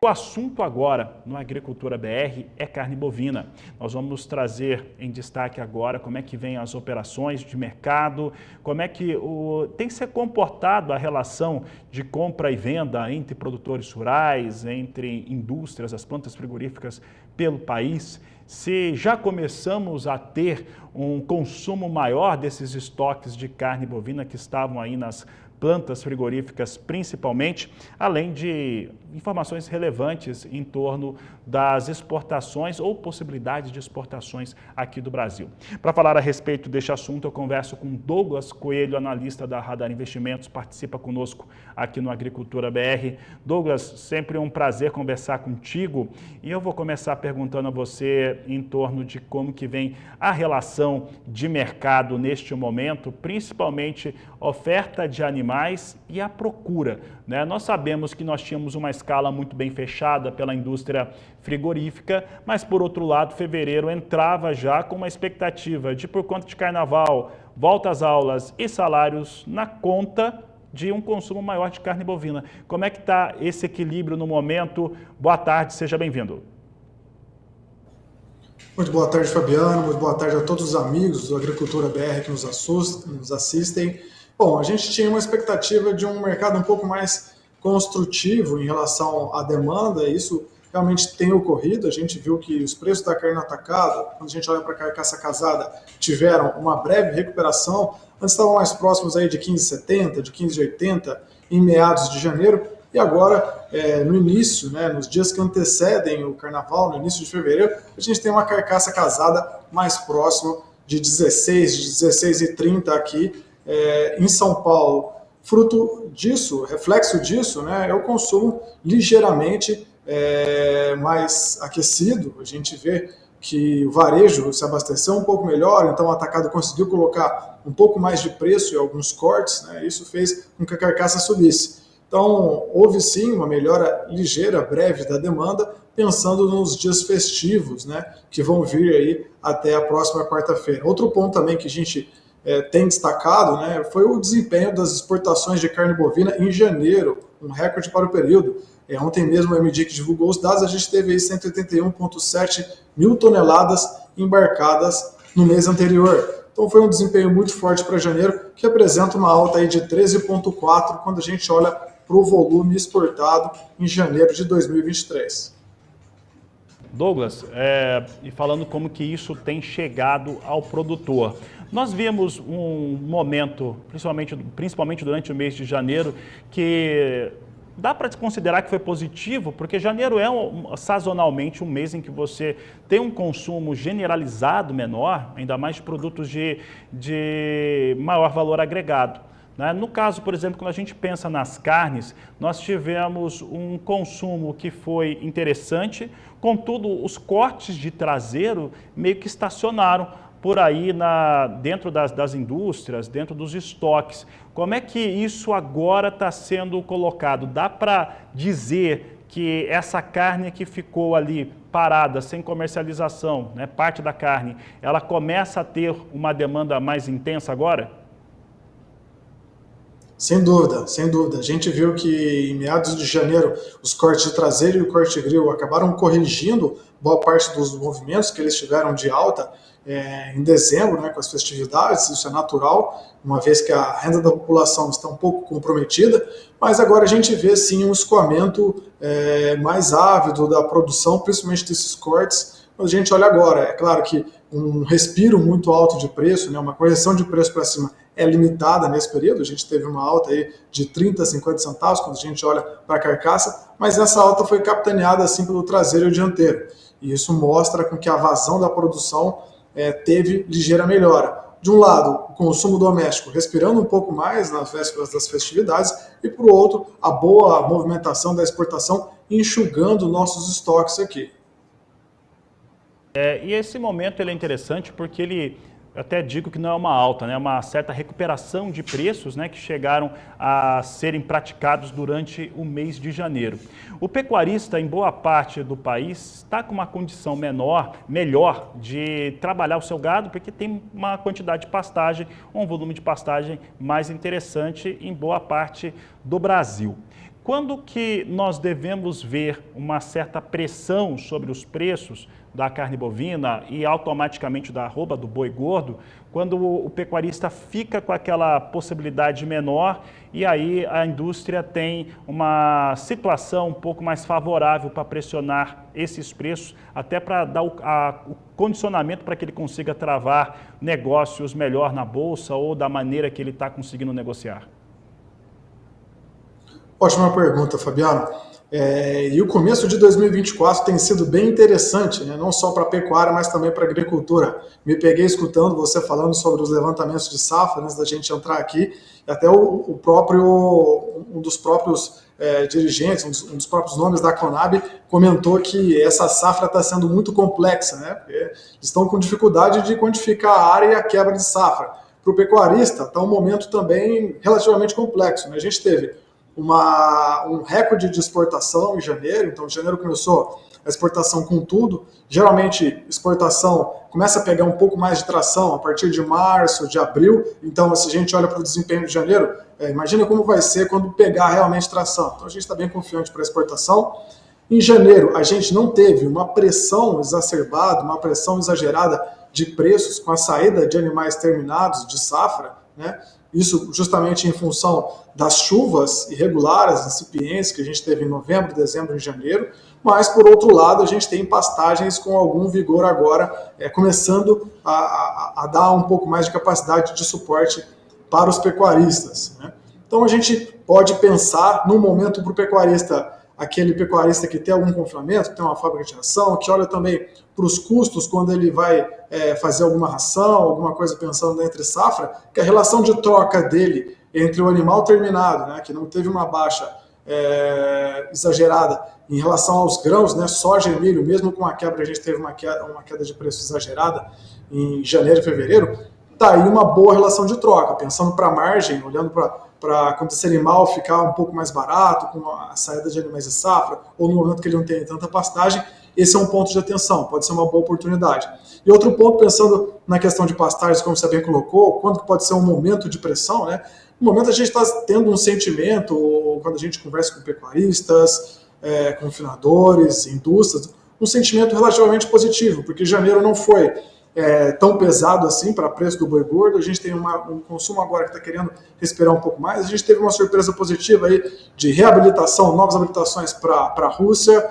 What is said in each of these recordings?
O assunto agora no Agricultura BR é carne bovina. Nós vamos trazer em destaque agora como é que vem as operações de mercado, como é que tem que ser comportado a relação de compra e venda entre produtores rurais, entre indústrias, as plantas frigoríficas pelo país. Se já começamos a ter um consumo maior desses estoques de carne bovina que estavam aí nas plantas frigoríficas principalmente, além de informações relevantes em torno das exportações ou possibilidades de exportações aqui do Brasil. Para falar a respeito deste assunto, eu converso com Douglas Coelho, analista da Radar Investimentos, participa conosco aqui no Agricultura BR. Douglas, sempre um prazer conversar contigo e eu vou começar perguntando a você em torno de como que vem a relação de mercado neste momento, principalmente oferta de animais e a procura, né? Nós sabemos que nós tínhamos uma escala muito bem fechada pela indústria frigorífica, mas por outro lado, fevereiro entrava já com uma expectativa de, por conta de carnaval, volta às aulas e salários na conta de um consumo maior de carne bovina. Como é que está esse equilíbrio no momento? Boa tarde, seja bem-vindo. Muito boa tarde, Fabiano. Muito boa tarde a todos os amigos do Agricultura BR que nos assistem. Bom, a gente tinha uma expectativa de um mercado um pouco mais construtivo em relação à demanda, e isso realmente tem ocorrido. A gente viu que os preços da carne atacada, quando a gente olha para a carcaça casada, tiveram uma breve recuperação. Antes estavam mais próximos aí de 15,70, de 15,80 em meados de janeiro, e agora, no início, né, nos dias que antecedem o carnaval, no início de fevereiro, a gente tem uma carcaça casada mais próxima de 16, de 16,30 aqui em São Paulo. Fruto disso, reflexo disso, né, é o consumo ligeiramente mais aquecido. A gente vê que o varejo se abasteceu um pouco melhor, então o atacado conseguiu colocar um pouco mais de preço em alguns cortes, né, isso fez com que a carcaça subisse. Então, houve sim uma melhora ligeira, breve da demanda, pensando nos dias festivos, né, que vão vir aí até a próxima quarta-feira. Outro ponto também que a gente tem destacado, né, foi o desempenho das exportações de carne bovina em janeiro, um recorde para o período. Ontem mesmo a MDIC divulgou os dados, a gente teve aí 181,7 mil toneladas embarcadas no mês anterior. Então foi um desempenho muito forte para janeiro, que apresenta uma alta aí de 13,4 quando a gente olha para o volume exportado em janeiro de 2023. Douglas, e falando como que isso tem chegado ao produtor. Nós vimos um momento, principalmente durante o mês de janeiro, que dá para considerar que foi positivo, porque janeiro é sazonalmente um mês em que você tem um consumo generalizado menor, ainda mais de produtos de maior valor agregado. No caso, por exemplo, quando a gente pensa nas carnes, nós tivemos um consumo que foi interessante, contudo, os cortes de traseiro meio que estacionaram por aí dentro das indústrias, dentro dos estoques. Como é que isso agora está sendo colocado? Dá para dizer que essa carne que ficou ali parada, sem comercialização, né, parte da carne, ela começa a ter uma demanda mais intensa agora? Sem dúvida, sem dúvida. A gente viu que em meados de janeiro os cortes de traseiro e o corte grill acabaram corrigindo boa parte dos movimentos que eles tiveram de alta em dezembro, né, com as festividades. Isso é natural, uma vez que a renda da população está um pouco comprometida, mas agora a gente vê sim um escoamento mais ávido da produção, principalmente desses cortes. Quando a gente olha agora, é claro que um respiro muito alto de preço, né, uma correção de preço para cima é limitada nesse período. A gente teve uma alta aí de 30 a 50 centavos quando a gente olha para a carcaça, mas essa alta foi capitaneada assim pelo traseiro e o dianteiro. E isso mostra com que a vazão da produção teve ligeira melhora. De um lado, o consumo doméstico respirando um pouco mais nas vésperas das festividades, e por outro, a boa movimentação da exportação enxugando nossos estoques aqui. E esse momento ele é interessante porque ele, eu até digo que não é uma alta, né? É uma certa recuperação de preços, né, que chegaram a serem praticados durante o mês de janeiro. O pecuarista, em boa parte do país, está com uma condição melhor de trabalhar o seu gado, porque tem uma quantidade de pastagem, um volume de pastagem mais interessante em boa parte do Brasil. Quando que nós devemos ver uma certa pressão sobre os preços da carne bovina e automaticamente da arroba do boi gordo, quando o pecuarista fica com aquela possibilidade menor e aí a indústria tem uma situação um pouco mais favorável para pressionar esses preços, até para dar o condicionamento para que ele consiga travar negócios melhor na bolsa ou da maneira que ele está conseguindo negociar? Ótima pergunta, Fabiano. E o começo de 2024 tem sido bem interessante, né? Não só para a pecuária, mas também para a agricultura. Me peguei escutando você falando sobre os levantamentos de safra, antes da gente entrar aqui, e até um dos próprios dirigentes, um dos próprios nomes da Conab, comentou que essa safra está sendo muito complexa, né? Porque eles estão com dificuldade de quantificar a área e a quebra de safra. Para o pecuarista, está um momento também relativamente complexo, né? A gente teve um recorde de exportação em janeiro, então em janeiro começou a exportação com tudo. Geralmente exportação começa a pegar um pouco mais de tração a partir de março, de abril, então se a gente olha para o desempenho de janeiro, imagina como vai ser quando pegar realmente tração. Então a gente está bem confiante para a exportação. Em janeiro a gente não teve uma pressão exacerbada, uma pressão exagerada de preços com a saída de animais terminados de safra, né? Isso justamente em função das chuvas irregulares, incipientes, que a gente teve em novembro, dezembro e janeiro, mas, por outro lado, a gente tem pastagens com algum vigor agora, começando a dar um pouco mais de capacidade de suporte para os pecuaristas, né? Então, a gente pode pensar, no momento para o pecuarista, aquele pecuarista que tem algum confinamento, que tem uma fábrica de ração, que olha também para os custos quando ele vai fazer alguma ração, alguma coisa pensando na entre safra, que a relação de troca dele entre o animal terminado, né, que não teve uma baixa exagerada em relação aos grãos, né, soja e milho, mesmo com a quebra a gente teve uma queda de preço exagerada em janeiro e fevereiro, está aí uma boa relação de troca, pensando para a margem, olhando para quando esse animal ficar um pouco mais barato, com a saída de animais de safra, ou no momento que ele não tem tanta pastagem, esse é um ponto de atenção, pode ser uma boa oportunidade. E outro ponto, pensando na questão de pastagens, como você bem colocou, quando pode ser um momento de pressão, né? No momento a gente está tendo um sentimento, quando a gente conversa com pecuaristas, confinadores, indústrias, um sentimento relativamente positivo, porque janeiro não foi tão pesado assim para preço do boi gordo, a gente tem um consumo agora que está querendo respirar um pouco mais, a gente teve uma surpresa positiva aí de reabilitação, novas habilitações para a Rússia,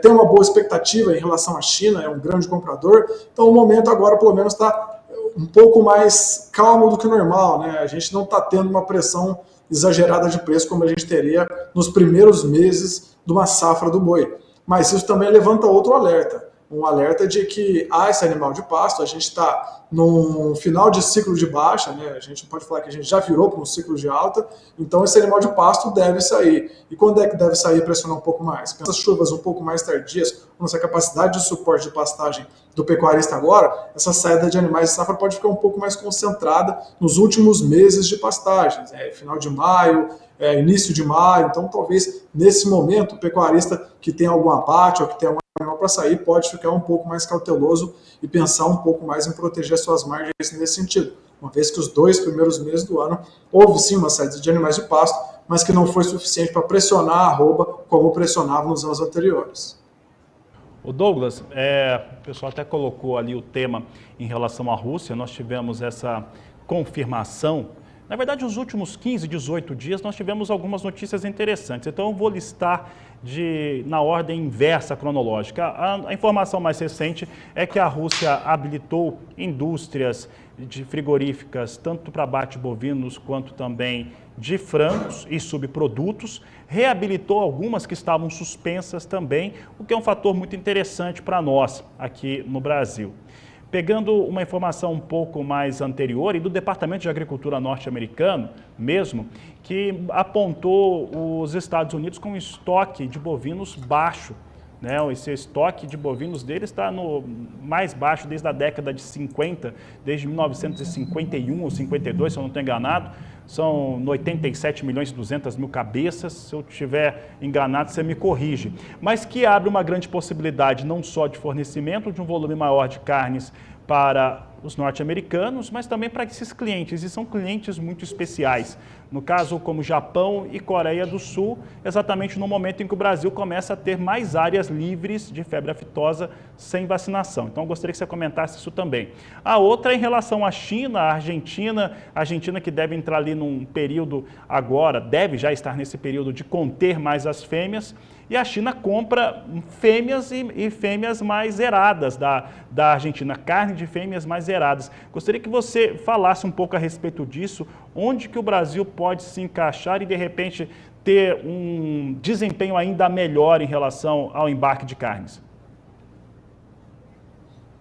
tem uma boa expectativa em relação à China, é um grande comprador, então o momento agora pelo menos está um pouco mais calmo do que o normal, né? A gente não está tendo uma pressão exagerada de preço como a gente teria nos primeiros meses de uma safra do boi, mas isso também levanta outro alerta, um alerta de que esse animal de pasto, a gente está num final de ciclo de baixa, né? A gente pode falar que a gente já virou para um ciclo de alta, então esse animal de pasto deve sair. E quando é que deve sair e pressionar um pouco mais? Com essas chuvas um pouco mais tardias, com essa capacidade de suporte de pastagem do pecuarista agora, essa saída de animais de safra pode ficar um pouco mais concentrada nos últimos meses de pastagens, final de maio, início de maio, então talvez nesse momento o pecuarista que tem algum abate ou que tem algum animal para sair pode ficar um pouco mais cauteloso e pensar um pouco mais em proteger suas margens nesse sentido, uma vez que os 2 primeiros meses do ano houve sim uma saída de animais de pasto, mas que não foi suficiente para pressionar a arroba como pressionava nos anos anteriores. O Douglas, o pessoal até colocou ali o tema em relação à Rússia, nós tivemos essa confirmação. Na verdade, nos últimos 15, 18 dias, nós tivemos algumas notícias interessantes. Então, eu vou listar na ordem inversa cronológica. A informação mais recente é que a Rússia habilitou indústrias de frigoríficas, tanto para abate bovinos quanto também de frangos e subprodutos, reabilitou algumas que estavam suspensas também, o que é um fator muito interessante para nós aqui no Brasil. Pegando uma informação um pouco mais anterior e do Departamento de Agricultura norte-americano mesmo, que apontou os Estados Unidos com um estoque de bovinos baixo, né? Esse estoque de bovinos deles está no mais baixo desde a década de 50, desde 1951 ou 52, se eu não estou enganado. São 87 milhões e 200 mil cabeças, se eu estiver enganado, você me corrige. Mas que abre uma grande possibilidade não só de fornecimento de um volume maior de carnes para os norte-americanos, mas também para esses clientes, e são clientes muito especiais. No caso, como Japão e Coreia do Sul, exatamente no momento em que o Brasil começa a ter mais áreas livres de febre aftosa sem vacinação. Então, eu gostaria que você comentasse isso também. A outra é em relação à China, a Argentina que deve entrar ali num período agora, deve já estar nesse período de conter mais as fêmeas, e a China compra fêmeas e fêmeas mais zeradas da Argentina, carne de fêmeas mais zeradas. Gostaria que você falasse um pouco a respeito disso, onde que o Brasil pode se encaixar e, de repente, ter um desempenho ainda melhor em relação ao embarque de carnes.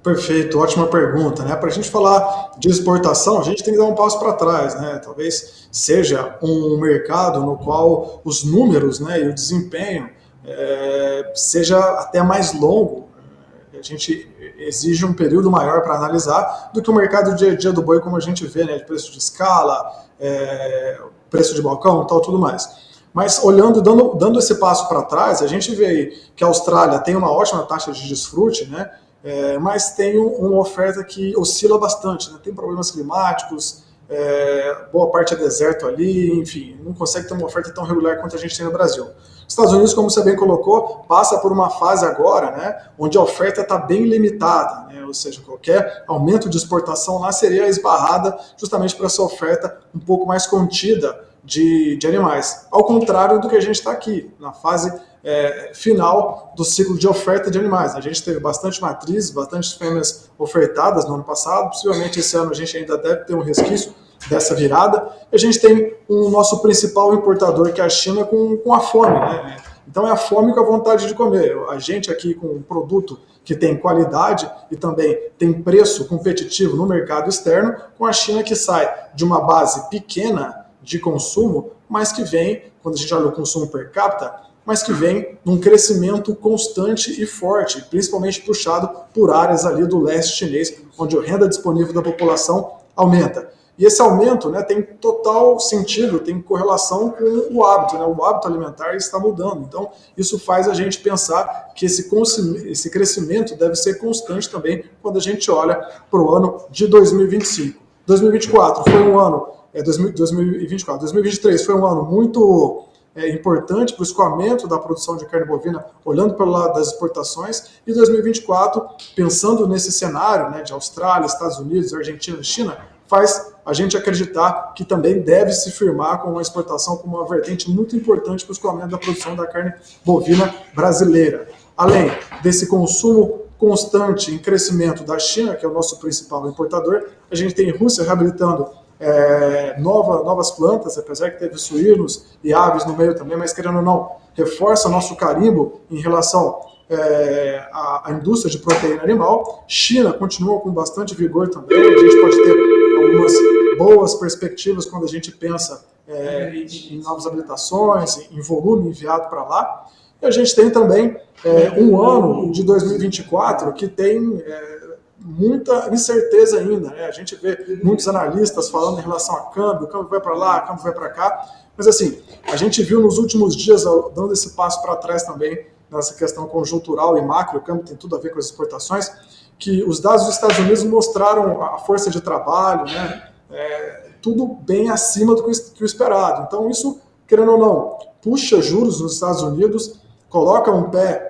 Perfeito, ótima pergunta, né? Para a gente falar de exportação, a gente tem que dar um passo para trás, né? Talvez seja um mercado no qual os números, né, e o desempenho seja até mais longo. A gente exige um período maior para analisar do que o mercado dia a dia do boi, como a gente vê, né? De preço de escala, preço de balcão e tal, tudo mais. Mas olhando, dando esse passo para trás, a gente vê aí que a Austrália tem uma ótima taxa de desfrute, né? Mas tem uma oferta que oscila bastante, né? Tem problemas climáticos, boa parte é deserto ali, enfim, não consegue ter uma oferta tão regular quanto a gente tem no Brasil. Estados Unidos, como você bem colocou, passa por uma fase agora, né, onde a oferta está bem limitada, né? Ou seja, qualquer aumento de exportação lá seria esbarrada justamente por essa oferta um pouco mais contida de animais. Ao contrário do que a gente está aqui, na fase final do ciclo de oferta de animais. A gente teve bastante matrizes, bastante fêmeas ofertadas no ano passado, possivelmente esse ano a gente ainda deve ter um resquício dessa virada. A gente tem o nosso principal importador, que é a China, com a fome, né? Então é a fome com a vontade de comer. A gente aqui com um produto que tem qualidade e também tem preço competitivo no mercado externo, com a China que sai de uma base pequena de consumo, mas que vem, quando a gente olha o consumo per capita, mas que vem num crescimento constante e forte, principalmente puxado por áreas ali do leste chinês, onde a renda disponível da população aumenta. E esse aumento, né, tem total sentido, tem correlação com o hábito, né? O hábito alimentar está mudando. Então, isso faz a gente pensar que esse crescimento deve ser constante também quando a gente olha para o ano de 2025. 2024 foi um ano, 2023 foi um ano muito importante para o escoamento da produção de carne bovina, olhando pelo lado das exportações, e 2024, pensando nesse cenário, né, de Austrália, Estados Unidos, Argentina e China, faz a gente acreditar que também deve se firmar com a exportação como uma vertente muito importante para o escoamento da produção da carne bovina brasileira. Além desse consumo constante em crescimento da China, que é o nosso principal importador, a gente tem Rússia reabilitando novas plantas, apesar que teve suínos e aves no meio também, mas querendo ou não, reforça nosso carimbo em relação à indústria de proteína animal. China continua com bastante vigor também, a gente pode ter algumas boas perspectivas quando a gente pensa em novas habilitações, em volume enviado para lá. E a gente tem também um ano de 2024 que tem muita incerteza ainda, né? A gente vê muitos analistas falando em relação a câmbio, o câmbio vai para lá, o câmbio vai para cá, mas assim, a gente viu nos últimos dias, dando esse passo para trás também, nessa questão conjuntural e macro, o câmbio tem tudo a ver com as exportações, que os dados dos Estados Unidos mostraram a força de trabalho, né? Tudo bem acima do que o esperado. Então isso, querendo ou não, puxa juros nos Estados Unidos, coloca um pé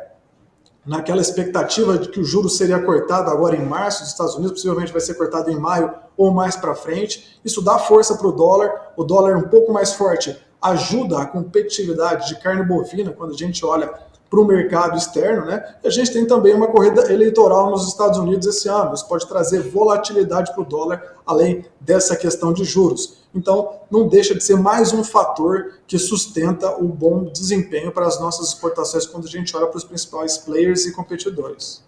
naquela expectativa de que o juro seria cortado agora em março dos Estados Unidos, possivelmente vai ser cortado em maio ou mais para frente. Isso dá força para o dólar um pouco mais forte ajuda a competitividade de carne bovina quando a gente olha para o mercado externo, né? E a gente tem também uma corrida eleitoral nos Estados Unidos esse ano. Isso pode trazer volatilidade para o dólar, além dessa questão de juros. Então, não deixa de ser mais um fator que sustenta o bom desempenho para as nossas exportações quando a gente olha para os principais players e competidores.